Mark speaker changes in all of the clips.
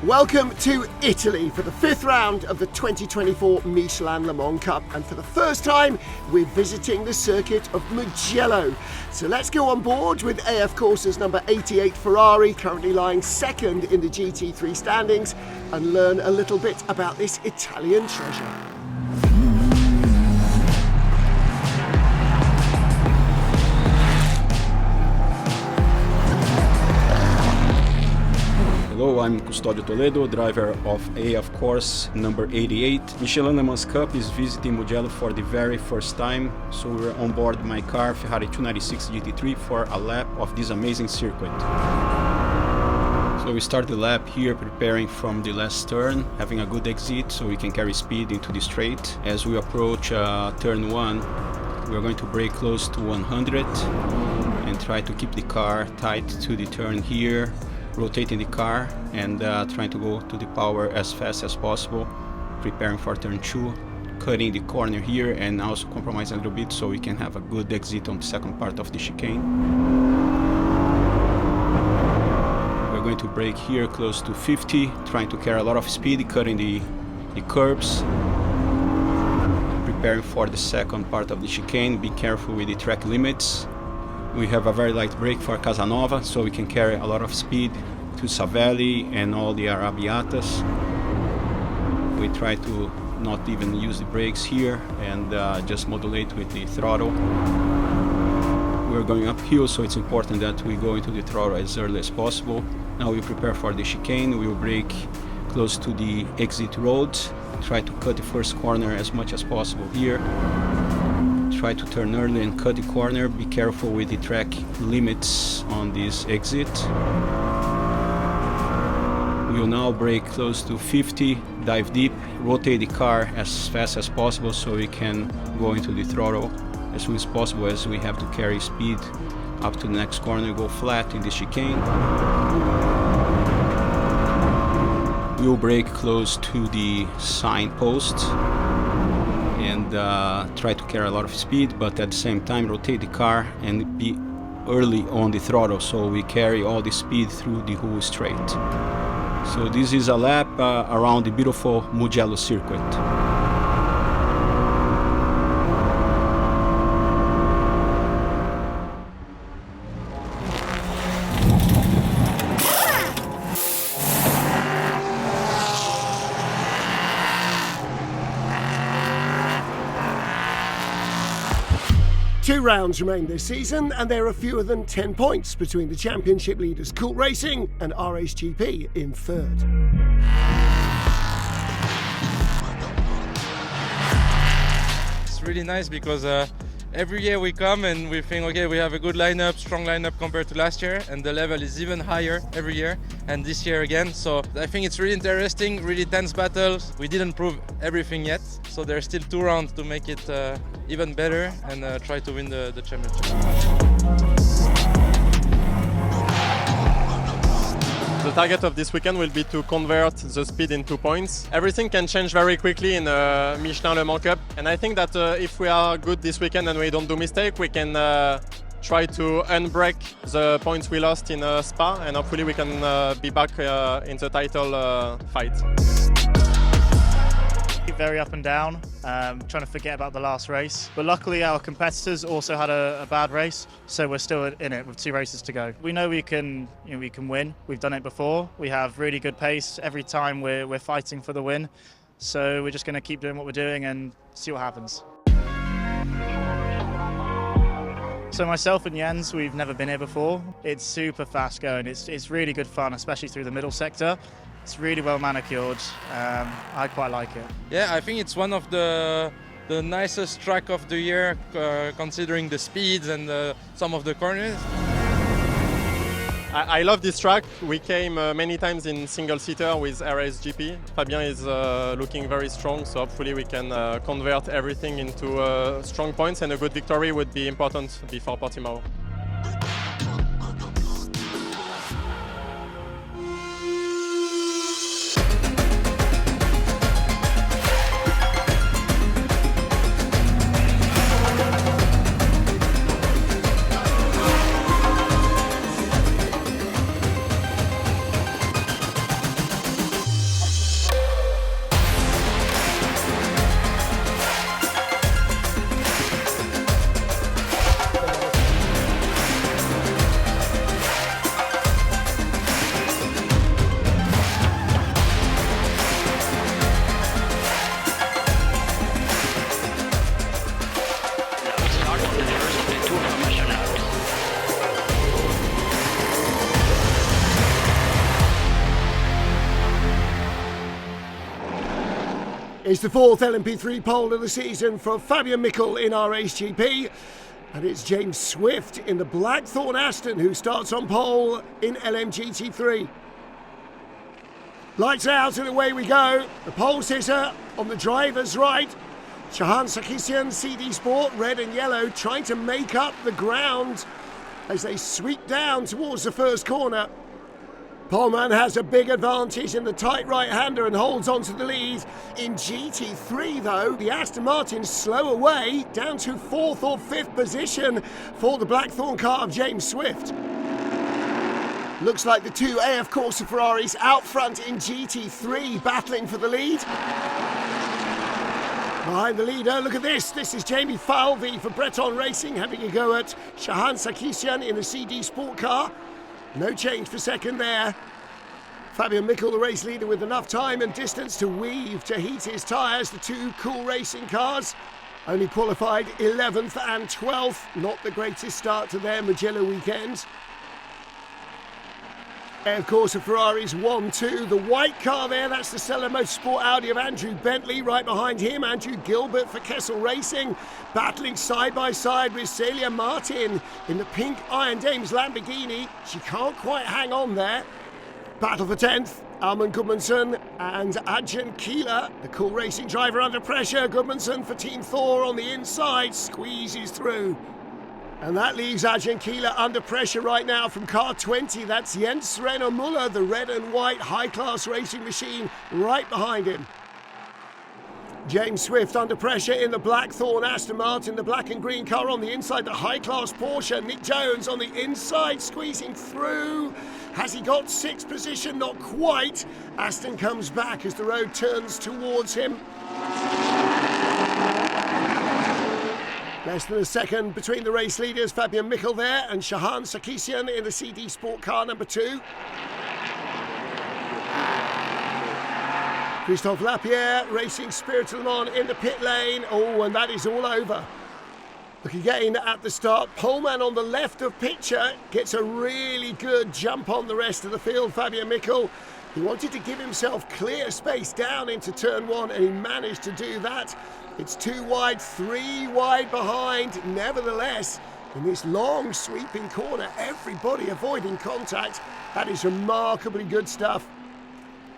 Speaker 1: Welcome to Italy for the fifth round of the 2024 Michelin Le Mans Cup, and for the first time we're visiting the circuit of Mugello. So let's go on board with AF Corsa's number 88 Ferrari, currently lying second in the GT3 standings, and learn a little bit about this Italian treasure.
Speaker 2: Hello, I'm Custódio Toledo, driver of AF Course number 88. Michelin Le Mans Cup is visiting Mugello for the very first time, so we're on board my car, Ferrari 296 GT3, for a lap of this amazing circuit. So we start the lap here, preparing from the last turn, having a good exit so we can carry speed into the straight. As we approach turn 1, we're going to brake close to 100 and try to keep the car tight to the turn here, rotating the car and trying to go to the power as fast as possible, preparing for turn 2, cutting the corner here and also compromising a little bit so we can have a good exit on the second part of the chicane. We're going to brake here close to 50, trying to carry a lot of speed, cutting the curbs, preparing for the second part of the chicane. Be careful with the track limits. We have a very light brake for Casanova, so we can carry a lot of speed to Savelli and all the Arrabbiatas. We try to not even use the brakes here and just modulate with the throttle. We're going uphill, so it's important that we go into the throttle as early as possible. Now we prepare for the chicane. We will brake close to the exit road, try to cut the first corner as much as possible here. Try to turn early and cut the corner. Be careful with the track limits on this exit. We will now brake close to 50, dive deep, rotate the car as fast as possible so we can go into the throttle as soon as possible, as we have to carry speed up to the next corner, go flat in the chicane. We will brake close to the signpost and try to carry a lot of speed, but at the same time rotate the car and be early on the throttle so we carry all the speed through the whole straight. So this is a lap around the beautiful Mugello circuit.
Speaker 1: Two rounds remain this season, and there are fewer than 10 points between the championship leaders Cool Racing and RHGP in third.
Speaker 3: It's really nice because every year we come and we think, okay, we have a good lineup, strong lineup compared to last year, and the level is even higher every year, and this year again. So I think it's really interesting, really tense battles. We didn't prove everything yet, so there's still 2 rounds to make it even better and try to win the championship.
Speaker 4: The target of this weekend will be to convert the speed into points. Everything can change very quickly in the Michelin Le Mans Cup, and I think that if we are good this weekend and we don't do mistake, we can try to unbreak the points we lost in Spa, and hopefully we can be back in the title fight.
Speaker 5: Very up and down, trying to forget about the last race. But luckily our competitors also had a bad race, so we're still in it with 2 races to go. We know we can win. We've done it before. We have really good pace every time we're fighting for the win. So we're just going to keep doing what we're doing and see what happens. So myself and Jens, we've never been here before. It's super fast going. It's really good fun, especially through the middle sector. It's really well manicured. I quite like it.
Speaker 3: Yeah, I think it's one of the nicest track of the year, considering the speeds and some of the corners.
Speaker 4: I love this track. We came many times in single-seater with RSGP. Fabien is looking very strong, so hopefully we can convert everything into strong points, and a good victory would be important before Portimao.
Speaker 1: It's the fourth LMP3 pole of the season for Fabian Michel in our HGP. And it's James Swift in the Blackthorn Aston who starts on pole in LMGT3. Lights out and away we go. The pole sitter on the driver's right. Shahan Sarkisian, CD Sport, red and yellow, trying to make up the ground as they sweep down towards the first corner. Poleman has a big advantage in the tight right-hander and holds on to the lead. In GT3 though, the Aston Martin slow away down to 4th or 5th position for the Blackthorn car of James Swift. Looks like the two AF Corsa Ferraris out front in GT3 battling for the lead. Behind the leader, look at this. This is Jamie Falvey for Breton Racing having a go at Shahan Sarkisian in the CD Sport car. No change for second there. Fabian Michel, the race leader, with enough time and distance to weave to heat his tyres. The two Cool Racing cars only qualified 11th and 12th. Not the greatest start to their Mugello weekend. Of course, the Ferraris 1-2. The white car there, that's the Stella Motorsport Audi of Andrew Bentley. Right behind him, Andrew Gilbert for Kessel Racing, battling side by side with Celia Martin in the pink Iron Dames Lamborghini. She can't quite hang on there. Battle for 10th, Alman Gudmundsson and Adjan Keeler, the Cool Racing driver under pressure. Gudmundsson for Team Thor on the inside, squeezes through. And that leaves Adjan Keeler under pressure right now from car 20. That's Jens Renaud Muller, the red and white high-class racing machine, right behind him. James Swift under pressure in the Blackthorn Aston Martin, the black and green car on the inside, the high-class Porsche. Nick Jones on the inside, squeezing through. Has he got 6th position? Not quite. Aston comes back as the road turns towards him. Less than a second between the race leaders, Fabian Michel there and Shahan Sarkisian in the CD Sport car number 2. Christophe Lapierre racing Spirit Le Mans in the pit lane. Oh, and that is all over. Look again at the start. Poleman on the left of picture gets a really good jump on the rest of the field. Fabian Michel, he wanted to give himself clear space down into turn 1 and he managed to do that. It's 2 wide, 3 wide behind. Nevertheless, in this long sweeping corner, everybody avoiding contact. That is remarkably good stuff.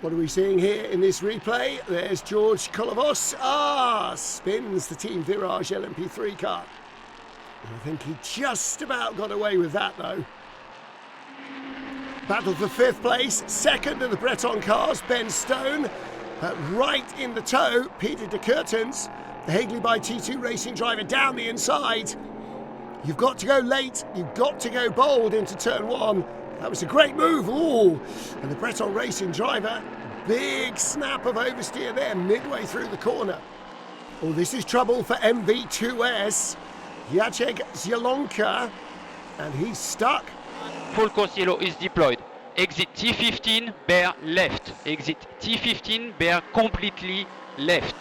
Speaker 1: What are we seeing here in this replay? There's George Kolovos. Spins the Team Virage LMP3 car. I think he just about got away with that though. Battle for 5th place. Second of the Breton cars, Ben Stone. Right in the tow, Peter de Curtens, the Hagley by T2 Racing driver down the inside. You've got to go late, you've got to go bold into turn 1. That was a great move, ooh. And the Breton Racing driver, big snap of oversteer there midway through the corner. Oh, this is trouble for MV2S. Jacek Zielonka, and he's stuck.
Speaker 6: Full course yellow is deployed. Exit T15, bear left. Exit T15, bear completely left.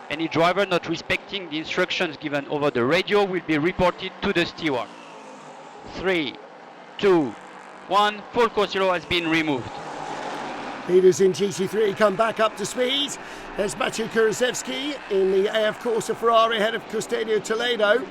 Speaker 6: Any driver not respecting the instructions given over the radio will be reported to the steward. 3, 2, 1, full course yellow has been removed.
Speaker 1: Leaders in GT3 come back up to speed. There's Maciej Kurzewski in the AF Corsa Ferrari ahead of Custodio Toledo.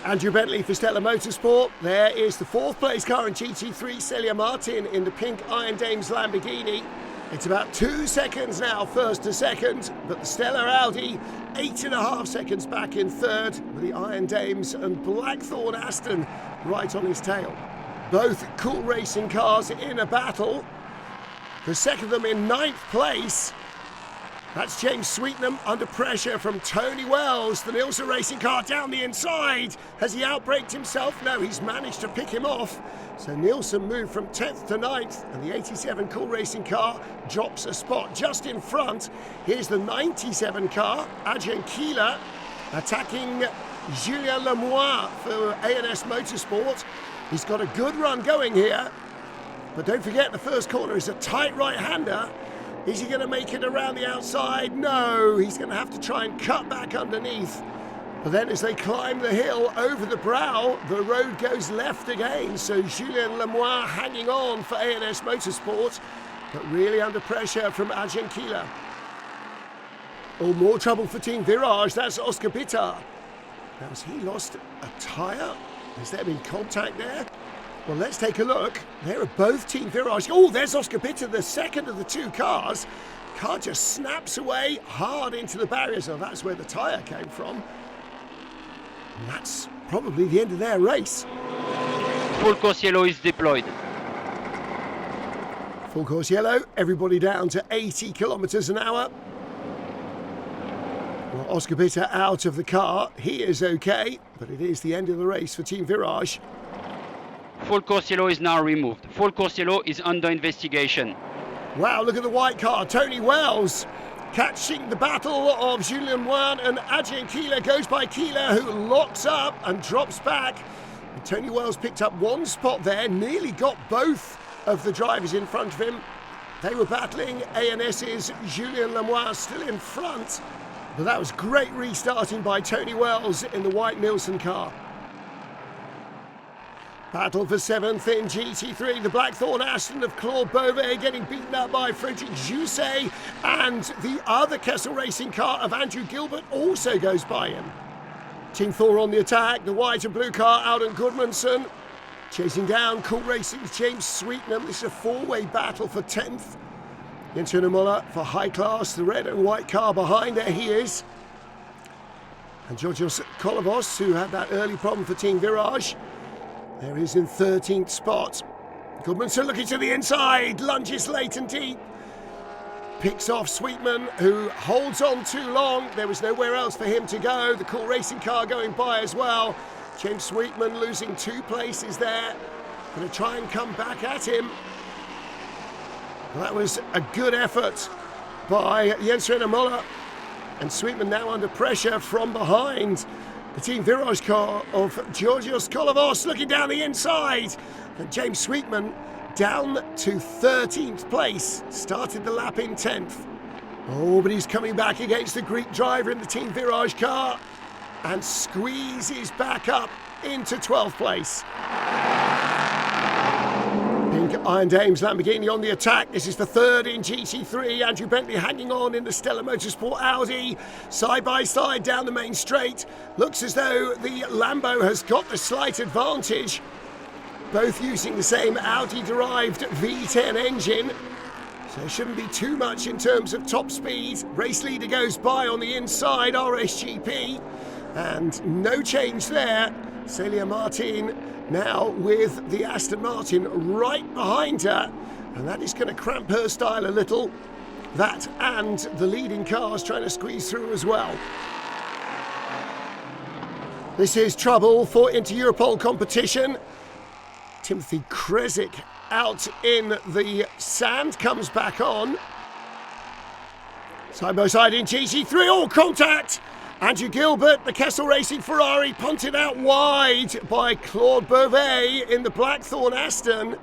Speaker 1: Andrew Bentley for Stella Motorsport. There is the 4th place car in GT3, Celia Martin in the pink Iron Dames Lamborghini. It's about 2 seconds now, first to second, but the Stella Audi 8.5 seconds back in 3rd with the Iron Dames and Blackthorn Aston right on his tail. Both Cool Racing cars in a battle. The second of them in 9th place. That's James Sweetnam under pressure from Tony Wells. The Nielsen Racing car down the inside. Has he outbraked himself? No, he's managed to pick him off. So Nielsen moved from 10th to 9th, and the 87 Cool Racing car drops a spot just in front. Here's the 97 car, Adjan Keeler, attacking Julien Lemoine for A&S Motorsport. He's got a good run going here. But don't forget, the first corner is a tight right-hander. Is he going to make it around the outside? No, he's going to have to try and cut back underneath. But then as they climb the hill over the brow, the road goes left again. So Julien Lemoine hanging on for A&S Motorsport, but really under pressure from Adjan Keeler. Oh, more trouble for Team Virage. That's Oscar Bitter. Now, has he lost a tyre? Has there been contact there? Well, let's take a look. There are both Team Virage. Oh, there's Oscar Bitter, the second of the two cars. Car just snaps away hard into the barriers. Oh, that's where the tyre came from. And that's probably the end of their race.
Speaker 6: Full course yellow is deployed.
Speaker 1: Full course yellow, everybody down to 80 kilometres an hour. Well, Oscar Bitter out of the car. He is okay, but it is the end of the race for Team Virage.
Speaker 6: Full course yellow is now removed. Full course yellow is under investigation.
Speaker 1: Wow, look at the white car. Tony Wells catching the battle of Julien Moin and Adrien Keeler. Goes by Keeler, who locks up and drops back. And Tony Wells picked up one spot there, nearly got both of the drivers in front of him. They were battling. ANS's Julien Le Mans still in front. But that was great restarting by Tony Wells in the white Nielsen car. Battle for 7th in GT3. The Blackthorn Aston of Claude Beauvais getting beaten up by Frederic Jousset. And the other Kessel Racing car of Andrew Gilbert also goes by him. Team Thor on the attack. The white and blue car, Auden Gudmundsson. Chasing down Cool Racing's James Sweetnam. This is a four-way battle for 10th. Jens Muller for high class, the red and white car behind, there he is. And Georgios Kolovos, who had that early problem for Team Virage. There he is in 13th spot. Gudmundsson looking to the inside, lunges late and deep. Picks off Sweetman, who holds on too long. There was nowhere else for him to go. The Cool Racing car going by as well. James Sweetman losing 2 places there. Going to try and come back at him. Well, that was a good effort by Jens Muller. And Sweetman now under pressure from behind. The Team Virage car of Georgios Kolovos looking down the inside. And James Sweetman down to 13th place. Started the lap in 10th. Oh, but he's coming back against the Greek driver in the Team Virage car. And squeezes back up into 12th place. Pink Iron Dames Lamborghini on the attack. This is the third in GT3. Andrew Bentley hanging on in the Stella Motorsport Audi. Side by side down the main straight. Looks as though the Lambo has got the slight advantage. Both using the same Audi-derived V10 engine. So there shouldn't be too much in terms of top speed. Race leader goes by on the inside, RSGP. And no change there. Celia Martin now with the Aston Martin right behind her, and that is going to cramp her style a little. That and the leading cars trying to squeeze through as well. This is trouble for Inter-Europol competition. Timothy Kresick out in the sand, comes back on. Side by side in GT3, all contact! Andrew Gilbert, the Kessel Racing Ferrari, punted out wide by Claude Beauvais in the Blackthorn Aston.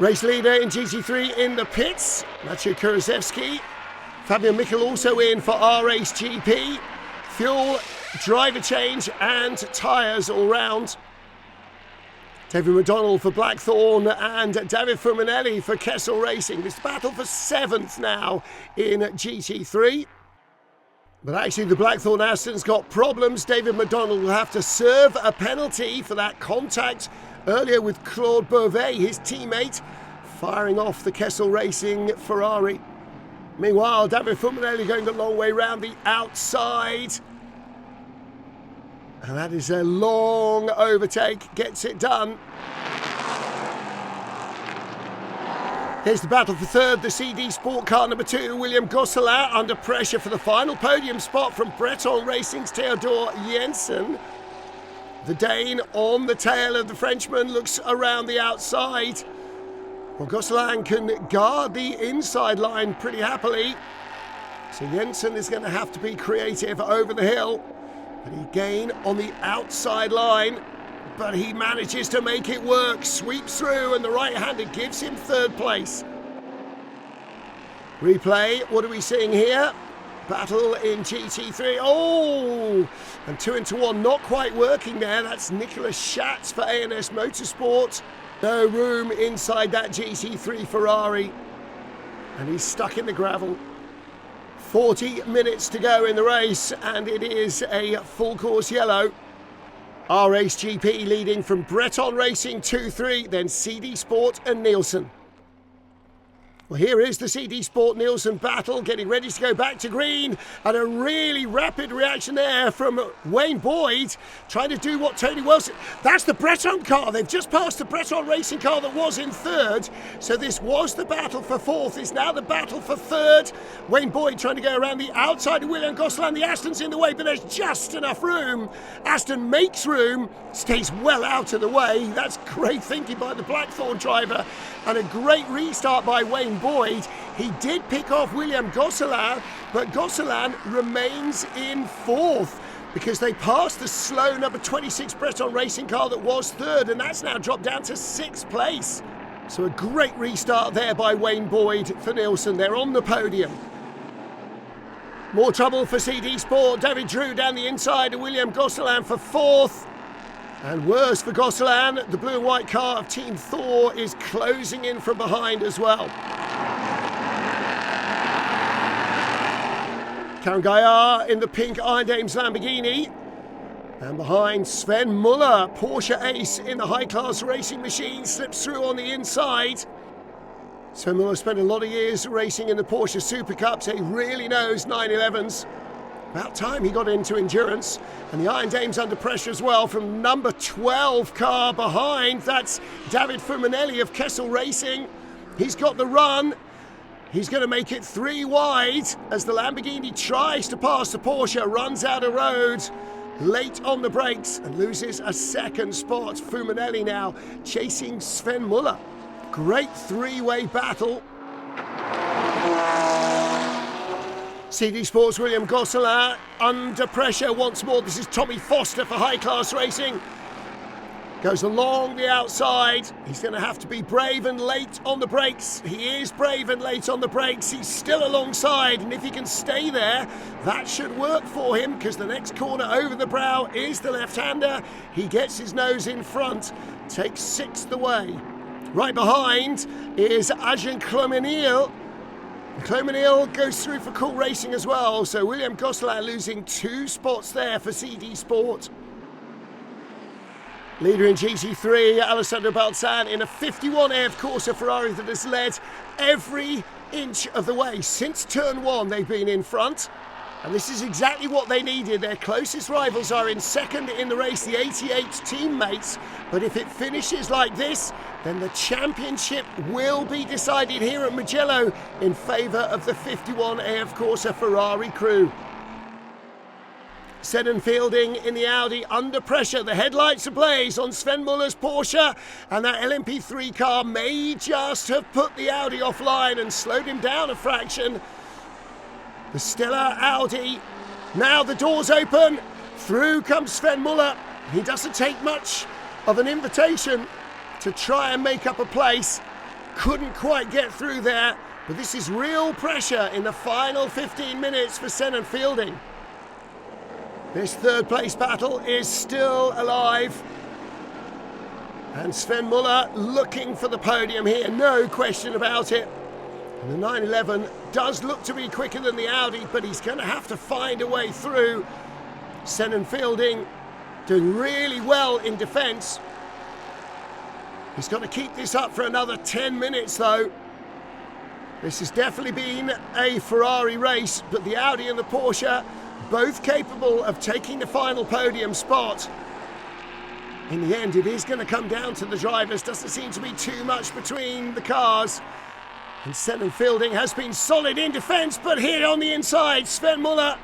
Speaker 1: Race leader in GT3 in the pits, Maciej Kuraszewski. Fabian Michel also in for R-Race GP. Fuel, driver change and tyres all round. David McDonnell for Blackthorn and David Fuminelli for Kessel Racing. This battle for 7th now in GT3. But actually the Blackthorn Aston's got problems. David McDonnell will have to serve a penalty for that contact earlier with Claude Beauvais, his teammate, firing off the Kessel Racing Ferrari. Meanwhile, David Fuminelli going the long way round the outside. And that is a long overtake, gets it done. Here's the battle for third, the CD Sport Car number 2, William Gosselin, under pressure for the final podium spot from Breton Racing's Theodore Jensen. The Dane on the tail of the Frenchman looks around the outside. Well, Gosselin can guard the inside line pretty happily. So Jensen is going to have to be creative over the hill. But he gain on the outside line. But he manages to make it work, sweeps through, and the right-hander gives him third place. Replay, what are we seeing here? Battle in GT3. Oh! And 2 into 1, not quite working there. That's Nicholas Schatz for ANS Motorsport. No room inside that GT3 Ferrari. And he's stuck in the gravel. 40 minutes to go in the race, and it is a full course yellow. RHGP leading from Breton Racing 2-3, then CD Sport and Nielsen. Well, here is the CD Sport Nielsen battle, getting ready to go back to green, and a really rapid reaction there from Wayne Boyd, trying to do what Tony Wilson... That's the Breton car. They've just passed the Breton Racing car that was in third. So this was the battle for fourth. It's now the battle for third. Wayne Boyd trying to go around the outside of William Gosselin. The Aston's in the way, but there's just enough room. Aston makes room, stays well out of the way. That's great thinking by the Blackthorn driver, and a great restart by Wayne Boyd. He did pick off William Gosselin, but Gosselin remains in fourth because they passed the slow number 26 Breton Racing car that was third, and that's now dropped down to sixth place. So a great restart there by Wayne Boyd for Nielsen. They're on the podium. More trouble for CD Sport. David Drew down the inside of William Gosselin for fourth. And worse for Gosselin, the blue and white car of Team Thor is closing in from behind as well. Karen Gaillard in the pink Iron Dames Lamborghini. And behind Sven Muller, Porsche ace in the high-class racing machine, slips through on the inside. Sven Muller spent a lot of years racing in the Porsche Super Cup, so he really knows 911s. About time he got into endurance. And the Iron Dames under pressure as well from number 12 car behind. That's David Fuminelli of Kessel Racing. He's got the run. He's going to make it 3 wide as the Lamborghini tries to pass the Porsche, runs out of road late on the brakes and loses a second spot. Fuminelli now chasing Sven Muller. Great three-way battle. CD Sports William Gosselin under pressure once more. This is Tommy Foster for High Class Racing. Goes along the outside. He's going to have to be brave and late on the brakes. He is brave and late on the brakes. He's still alongside, and if he can stay there, that should work for him, because the next corner over the brow is the left-hander. He gets his nose in front, takes sixth away. Right behind is Adrien Clomenil. Clomenil goes through for Cool Racing as well, so William Gosselin losing 2 spots there for CD Sport. Leader in GT3, Alessandro Balzan in a 51 AF Corsa Ferrari that has led every inch of the way. Since turn 1 they've been in front, and this is exactly what they needed. Their closest rivals are in second in the race, the 88 teammates, but if it finishes like this, then the championship will be decided here at Mugello in favour of the 51 AF Corsa Ferrari crew. Senan Fielding in the Audi under pressure. The headlights ablaze on Sven Muller's Porsche, and that LMP3 car may just have put the Audi offline and slowed him down a fraction. The stellar Audi. Now the doors open. Through comes Sven Muller. He doesn't take much of an invitation to try and make up a place. Couldn't quite get through there, but this is real pressure in the final 15 minutes for Senan Fielding. This third place battle is still alive. And Sven Muller looking for the podium here, no question about it. And the 911 does look to be quicker than the Audi, but he's going to have to find a way through. Senan Fielding doing really well in defence. He's got to keep this up for another 10 minutes though. This has definitely been a Ferrari race, but the Audi and the Porsche both capable of taking the final podium spot. In the end, it is going to come down to the drivers. Doesn't seem to be too much between the cars. And Senan Fielding has been solid in defence, but here on the inside, Sven Muller.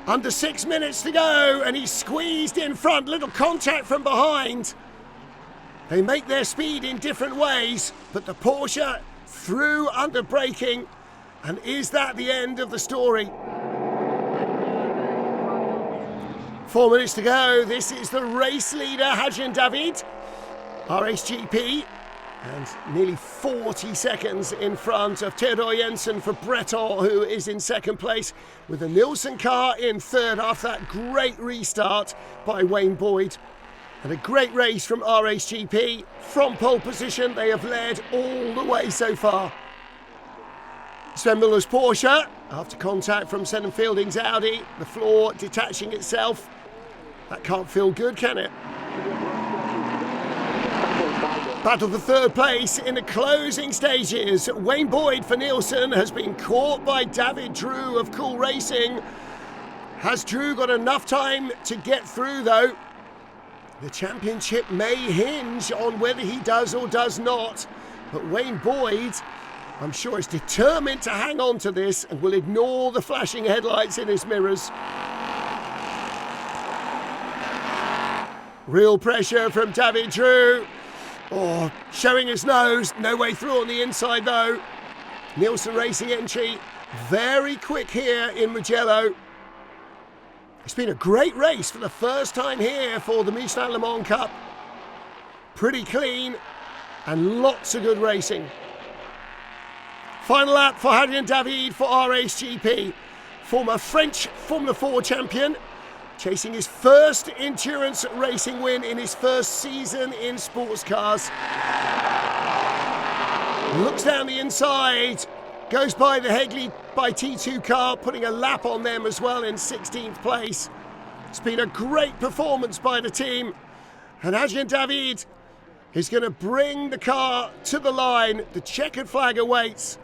Speaker 1: Under 6 minutes to go, and he's squeezed in front. Little contact from behind. They make their speed in different ways, but the Porsche through under braking. And is that the end of the story? 4 minutes to go. This is the race leader, Hadjian David, RHGP, and nearly 40 seconds in front of Theodor Jensen for Breton, who is in second place, with the Nielsen car in third after that great restart by Wayne Boyd. And a great race from RHGP. From pole position, they have led all the way so far. Sven Muller's Porsche after contact from Senna Fielding's Audi, the floor detaching itself. That can't feel good, can it? Battle for third place in the closing stages. Wayne Boyd for Nielsen has been caught by David Drew of Cool Racing. Has Drew got enough time to get through though? The championship may hinge on whether he does or does not, but Wayne Boyd, I'm sure, is determined to hang on to this and will ignore the flashing headlights in his mirrors. Real pressure from David Drew. Oh, showing his nose, no way through on the inside though. Nielsen Racing entry, very quick here in Mugello. It's been a great race for the first time here for the Michelin Le Mans Cup. Pretty clean and lots of good racing. Final lap for Adrien David for RHGP, former French Formula 4 champion, chasing his first endurance racing win in his first season in sports cars. Looks down the inside, goes by the Hegley by T2 car, putting a lap on them as well in 16th place. It's been a great performance by the team, and Adrien David is going to bring the car to the line. The checkered flag awaits.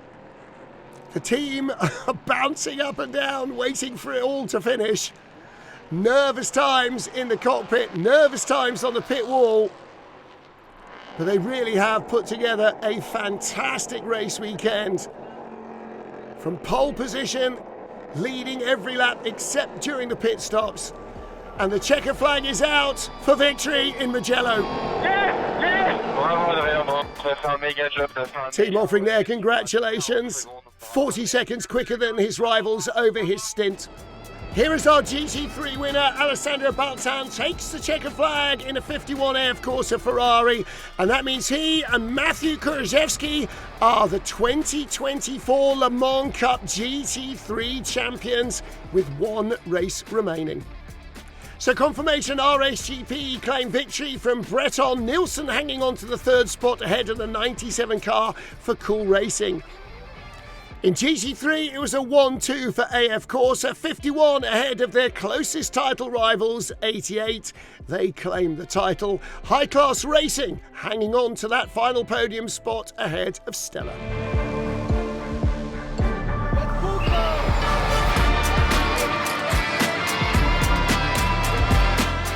Speaker 1: The team are bouncing up and down, waiting for it all to finish. Nervous times in the cockpit, nervous times on the pit wall. But they really have put together a fantastic race weekend. From pole position, leading every lap except during the pit stops. And the checker flag is out for victory in Mugello. Team offering their congratulations. 40 seconds quicker than his rivals over his stint. Here is our GT3 winner, Alessandro Balzan, takes the checkered flag in a 51 AF Corsa Ferrari, and that means he and Matthew Kurzewski are the 2024 Le Mans Cup GT3 champions with one race remaining. So confirmation RHGP claimed victory from Breton, Nielsen hanging on to the third spot ahead of the 97 car for Cool Racing. In GT3, it was a 1-2 for AF Corsa, 51 ahead of their closest title rivals, 88. They claimed the title. High Class Racing hanging on to that final podium spot ahead of Stella.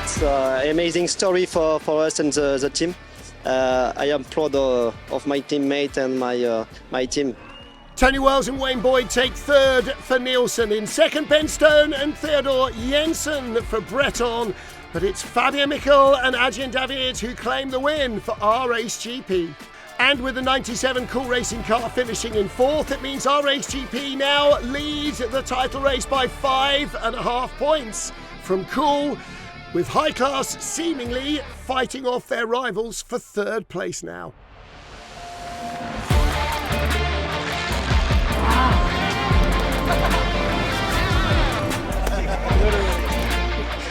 Speaker 7: It's an amazing story for us and the team. I am proud of my teammate and my team.
Speaker 1: Tony Wells and Wayne Boyd take third for Nielsen. In second, Ben Stone and Theodore Jensen for Breton. But it's Fabien Michel and Adrien David who claim the win for RHGP. And with the 97 Cool Racing car finishing in fourth, it means RHGP now leads the title race by 5.5 points from Cool, with High Class seemingly fighting off their rivals for third place now.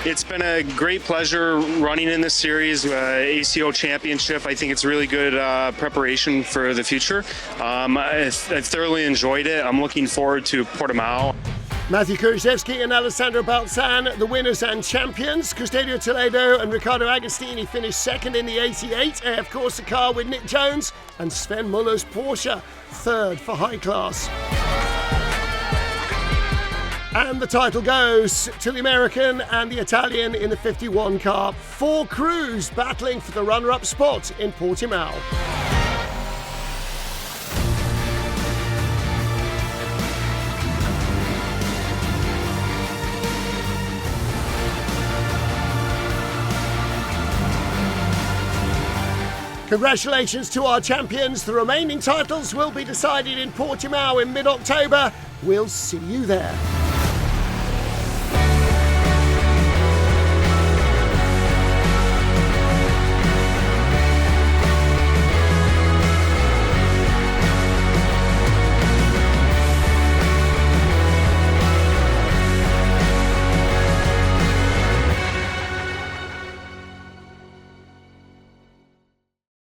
Speaker 8: It's been a great pleasure running in this series, ACO Championship. I think it's really good preparation for the future. I thoroughly enjoyed it. I'm looking forward to Portimao.
Speaker 1: Matthew Kurzewski and Alessandro Balzan, the winners and champions. Custodio Toledo and Riccardo Agostini finished second in the 88 AF Corsa car with Nick Jones, and Sven Muller's Porsche third for High Class. And the title goes to the American and the Italian in the 51 car. 4 crews battling for the runner-up spot in Portimao. Congratulations to our champions. The remaining titles will be decided in Portimao in mid-October. We'll see you there.